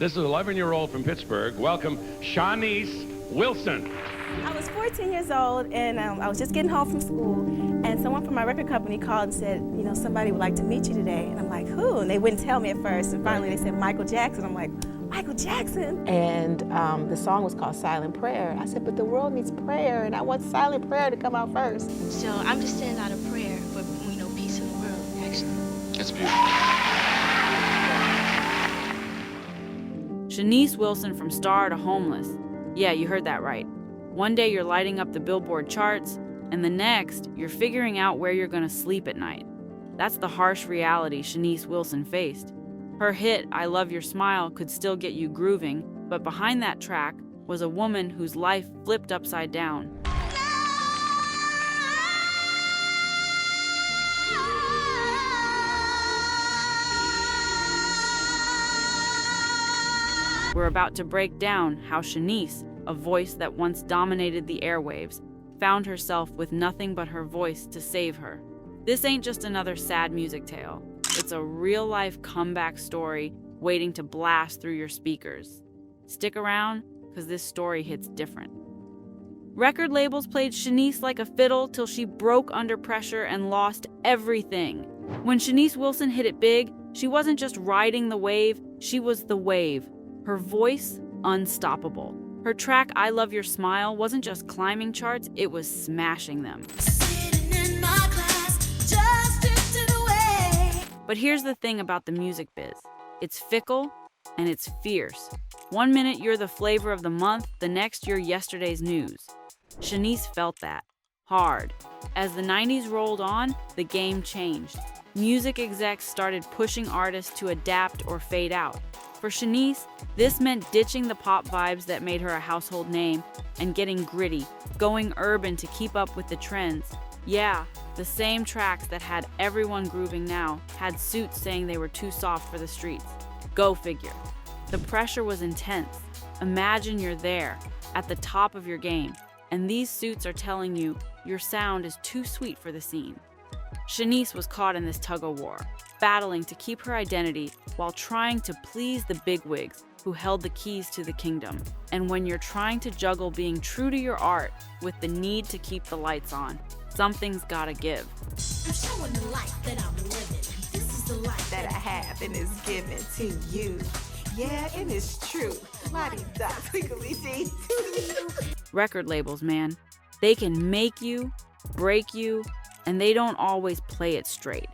This is an 11-year-old from Pittsburgh. Welcome, Shanice Wilson. I was 14 years old, and I was just getting home from school, and someone from my record company called and said, you know, somebody would like to meet you today. And I'm like, who? And they wouldn't tell me at first, and finally they said Michael Jackson. I'm like, Michael Jackson? And the song was called Silent Prayer. I said, but the world needs prayer, and I want silent prayer to come out first. So I'm just sending out a prayer for, peace in the world, actually. It's beautiful. Shanice Wilson from star to homeless. Yeah, you heard that right. One day you're lighting up the Billboard charts, and the next, you're figuring out where you're gonna sleep at night. That's the harsh reality Shanice Wilson faced. Her hit, I Love Your Smile, could still get you grooving, but behind that track was a woman whose life flipped upside down. We're about to break down how Shanice, a voice that once dominated the airwaves, found herself with nothing but her voice to save her. This ain't just another sad music tale. It's a real-life comeback story waiting to blast through your speakers. Stick around, because this story hits different. Record labels played Shanice like a fiddle till she broke under pressure and lost everything. When Shanice Wilson hit it big, she wasn't just riding the wave, she was the wave. Her voice, unstoppable. Her track, I Love Your Smile, wasn't just climbing charts, it was smashing them. But here's the thing about the music biz. It's fickle and it's fierce. One minute you're the flavor of the month, the next you're yesterday's news. Shanice felt that. Hard. As the 90s rolled on, the game changed. Music execs started pushing artists to adapt or fade out. For Shanice, this meant ditching the pop vibes that made her a household name and getting gritty, going urban to keep up with the trends. Yeah, the same tracks that had everyone grooving now had suits saying they were too soft for the streets. Go figure. The pressure was intense. Imagine you're there, at the top of your game, and these suits are telling you your sound is too sweet for the scene. Shanice was caught in this tug-of-war, battling to keep her identity while trying to please the bigwigs who held the keys to the kingdom. And when you're trying to juggle being true to your art with the need to keep the lights on, something's gotta give. I'm showing the life that I'm living. This is the life that I have and is given to you. Yeah, and it's true. La-di-da, twinkly-dee. Record labels, man. They can make you, break you, and they don't always play it straight.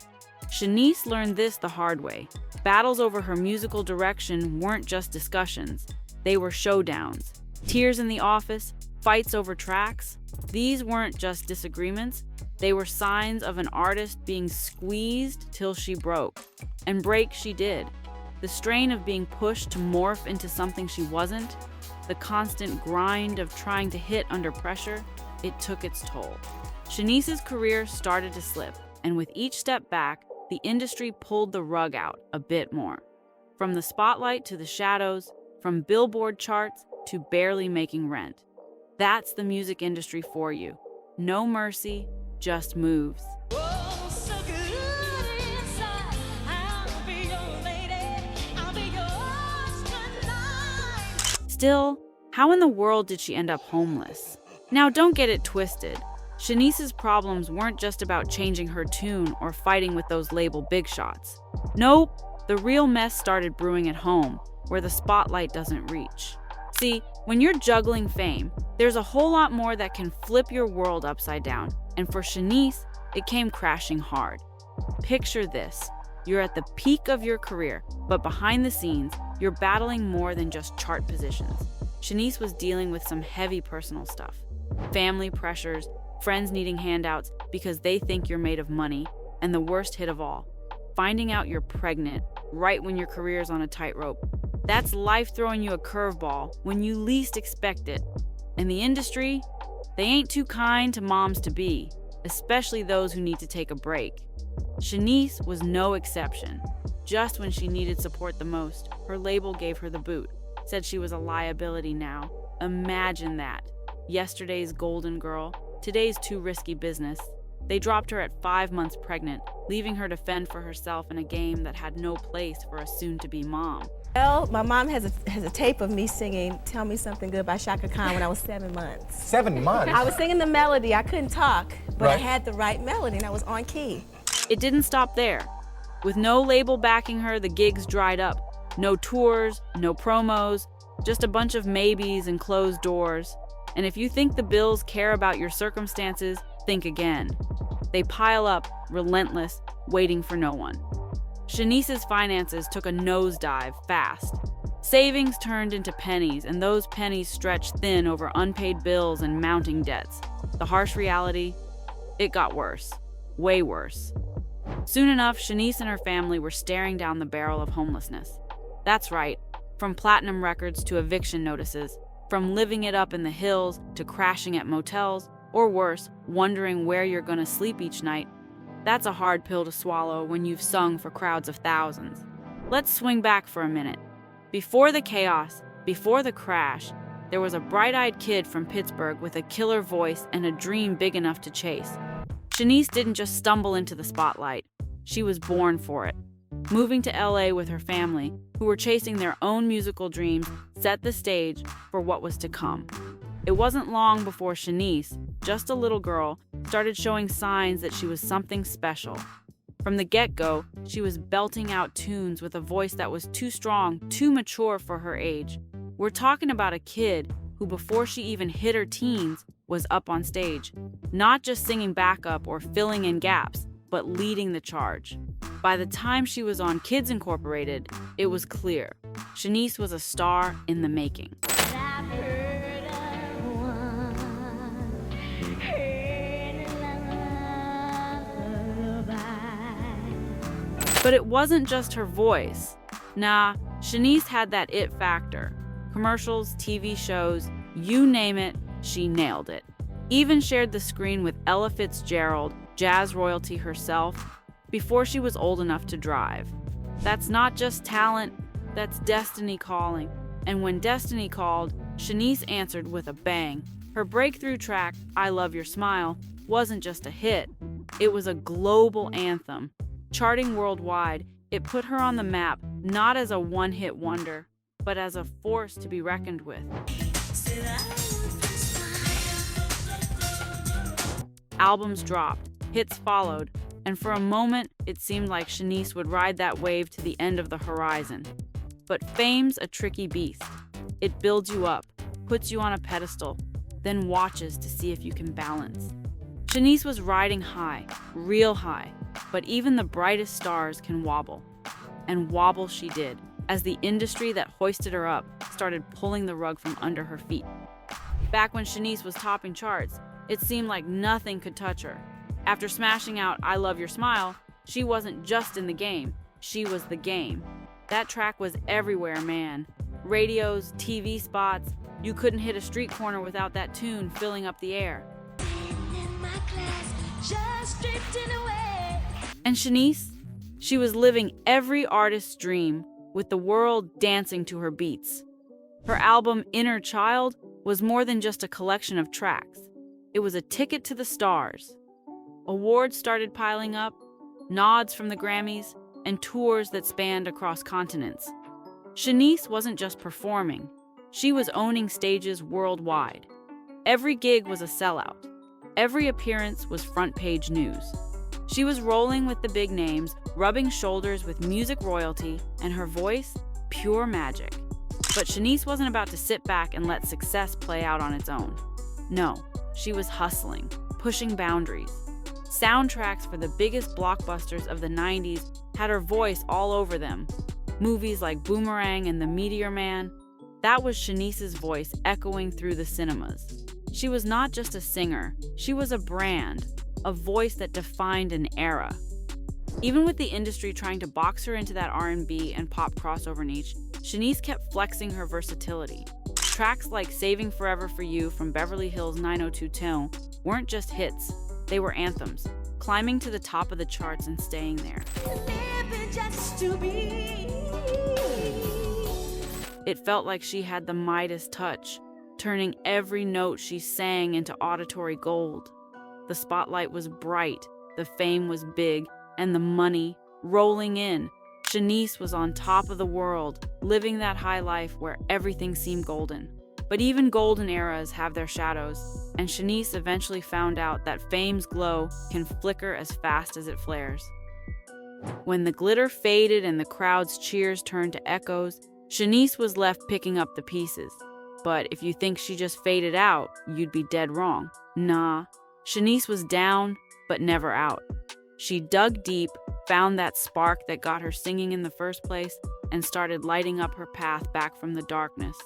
Shanice learned this the hard way. Battles over her musical direction weren't just discussions. They were showdowns. Tears in the office, fights over tracks. These weren't just disagreements. They were signs of an artist being squeezed till she broke. And break she did. The strain of being pushed to morph into something she wasn't, the constant grind of trying to hit under pressure, it took its toll. Shanice's career started to slip, and with each step back, the industry pulled the rug out a bit more. From the spotlight to the shadows, from Billboard charts to barely making rent. That's the music industry for you. No mercy, just moves. Still, how in the world did she end up homeless? Now, don't get it twisted. Shanice's problems weren't just about changing her tune or fighting with those label big shots. Nope, the real mess started brewing at home, where the spotlight doesn't reach. See, when you're juggling fame, there's a whole lot more that can flip your world upside down, and for Shanice, it came crashing hard. Picture this. You're at the peak of your career, but behind the scenes, you're battling more than just chart positions. Shanice was dealing with some heavy personal stuff. Family pressures, friends needing handouts because they think you're made of money, and the worst hit of all, finding out you're pregnant right when your career's on a tightrope. That's life throwing you a curveball when you least expect it. And the industry, they ain't too kind to moms-to-be, especially those who need to take a break. Shanice was no exception. Just when she needed support the most, her label gave her the boot, said she was a liability now. Imagine that. Yesterday's golden girl, today's too risky business. They dropped her at 5 months pregnant, leaving her to fend for herself in a game that had no place for a soon-to-be mom. Well, my mom has a tape of me singing Tell Me Something Good by Shaka Khan when I was 7 months. 7 months? I was singing the melody. I couldn't talk, but I Right. had the right melody and I was on key. It didn't stop there. With no label backing her, the gigs dried up. No tours, no promos, just a bunch of maybes and closed doors. And if you think the bills care about your circumstances, think again. They pile up, relentless, waiting for no one. Shanice's finances took a nosedive fast. Savings turned into pennies, and those pennies stretched thin over unpaid bills and mounting debts. The harsh reality, it got worse. Way worse. Soon enough, Shanice and her family were staring down the barrel of homelessness. That's right, from platinum records to eviction notices, from living it up in the hills to crashing at motels, or worse, wondering where you're gonna sleep each night. That's a hard pill to swallow when you've sung for crowds of thousands. Let's swing back for a minute. Before the chaos, before the crash, there was a bright-eyed kid from Pittsburgh with a killer voice and a dream big enough to chase. Shanice didn't just stumble into the spotlight. She was born for it. Moving to LA with her family, who were chasing their own musical dreams, set the stage for what was to come. It wasn't long before Shanice, just a little girl, started showing signs that she was something special. From the get-go, she was belting out tunes with a voice that was too strong, too mature for her age. We're talking about a kid who, before she even hit her teens, was up on stage, not just singing backup or filling in gaps, but leading the charge. By the time she was on Kids Incorporated, it was clear Shanice was a star in the making. But it wasn't just her voice. Nah, Shanice had that it factor. Commercials, TV shows, you name it, she nailed it. Even shared the screen with Ella Fitzgerald, jazz royalty herself, before she was old enough to drive. That's not just talent, that's destiny calling. And when destiny called, Shanice answered with a bang. Her breakthrough track, I Love Your Smile, wasn't just a hit. It was a global anthem. Charting worldwide, it put her on the map not as a one-hit wonder, but as a force to be reckoned with. Albums dropped, hits followed, and for a moment, it seemed like Shanice would ride that wave to the end of the horizon. But fame's a tricky beast. It builds you up, puts you on a pedestal, then watches to see if you can balance. Shanice was riding high, real high, but even the brightest stars can wobble. And wobble she did, as the industry that hoisted her up started pulling the rug from under her feet. Back when Shanice was topping charts, it seemed like nothing could touch her. After smashing out I Love Your Smile, she wasn't just in the game, she was the game. That track was everywhere, man. Radios, TV spots, you couldn't hit a street corner without that tune filling up the air. And Shanice? She was living every artist's dream, with the world dancing to her beats. Her album Inner Child was more than just a collection of tracks. It was a ticket to the stars. Awards started piling up, nods from the Grammys, and tours that spanned across continents. Shanice wasn't just performing, she was owning stages worldwide. Every gig was a sellout. Every appearance was front-page news. She was rolling with the big names, rubbing shoulders with music royalty, and her voice, pure magic. But Shanice wasn't about to sit back and let success play out on its own. No, she was hustling, pushing boundaries. Soundtracks for the biggest blockbusters of the 90s had her voice all over them. Movies like Boomerang and The Meteor Man, that was Shanice's voice echoing through the cinemas. She was not just a singer, she was a brand, a voice that defined an era. Even with the industry trying to box her into that R&B and pop crossover niche, Shanice kept flexing her versatility. Tracks like Saving Forever for You from Beverly Hills 90210 weren't just hits, they were anthems, climbing to the top of the charts and staying there. It felt like she had the Midas touch, turning every note she sang into auditory gold. The spotlight was bright, the fame was big, and the money rolling in. Shanice was on top of the world, living that high life where everything seemed golden. But even golden eras have their shadows, and Shanice eventually found out that fame's glow can flicker as fast as it flares. When the glitter faded and the crowd's cheers turned to echoes, Shanice was left picking up the pieces. But if you think she just faded out, you'd be dead wrong. Nah, Shanice was down, but never out. She dug deep, found that spark that got her singing in the first place, and started lighting up her path back from the darkness.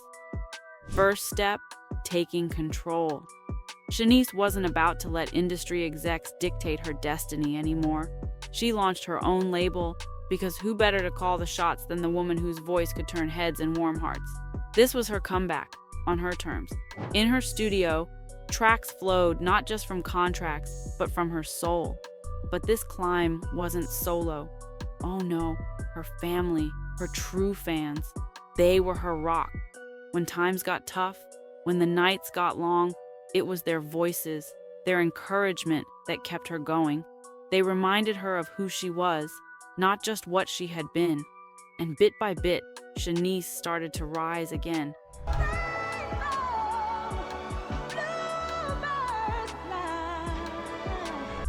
First step, taking control. Shanice wasn't about to let industry execs dictate her destiny anymore. She launched her own label, because who better to call the shots than the woman whose voice could turn heads and warm hearts? This was her comeback, on her terms. In her studio, tracks flowed not just from contracts, but from her soul. But this climb wasn't solo. Oh no, her family, her true fans, they were her rock. When times got tough, when the nights got long, it was their voices, their encouragement that kept her going. They reminded her of who she was, not just what she had been. And bit by bit, Shanice started to rise again.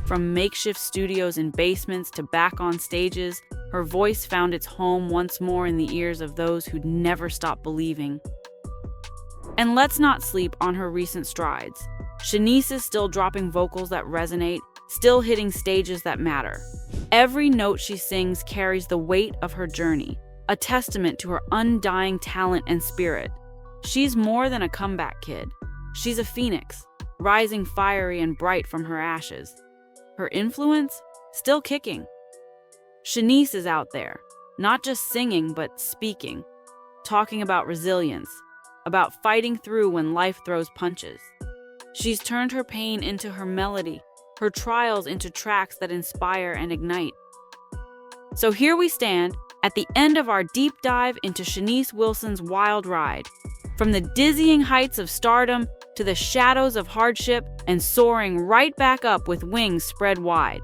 From makeshift studios in basements to back on stages, her voice found its home once more in the ears of those who'd never stopped believing. And let's not sleep on her recent strides. Shanice is still dropping vocals that resonate, still hitting stages that matter. Every note she sings carries the weight of her journey, a testament to her undying talent and spirit. She's more than a comeback kid. She's a phoenix, rising fiery and bright from her ashes. Her influence? Still kicking. Shanice is out there, not just singing, but speaking, talking about resilience, about fighting through when life throws punches. She's turned her pain into her melody, her trials into tracks that inspire and ignite. So here we stand, at the end of our deep dive into Shanice Wilson's wild ride. From the dizzying heights of stardom to the shadows of hardship and soaring right back up with wings spread wide.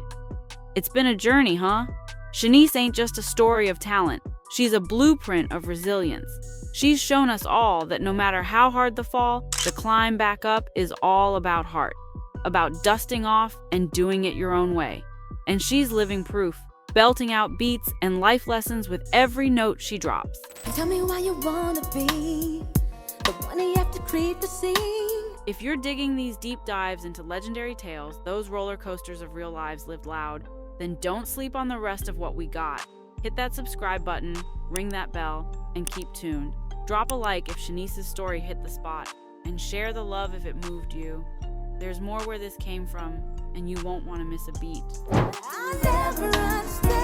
It's been a journey, huh? Shanice ain't just a story of talent. She's a blueprint of resilience. She's shown us all that no matter how hard the fall, the climb back up is all about heart, about dusting off and doing it your own way. And she's living proof, belting out beats and life lessons with every note she drops. Tell me why you wanna be the one you have to create the scene. If you're digging these deep dives into legendary tales, those roller coasters of real lives lived loud, then don't sleep on the rest of what we got. Hit that subscribe button, ring that bell, and keep tuned. Drop a like if Shanice's story hit the spot, and share the love if it moved you. There's more where this came from, and you won't want to miss a beat. I'll never understand.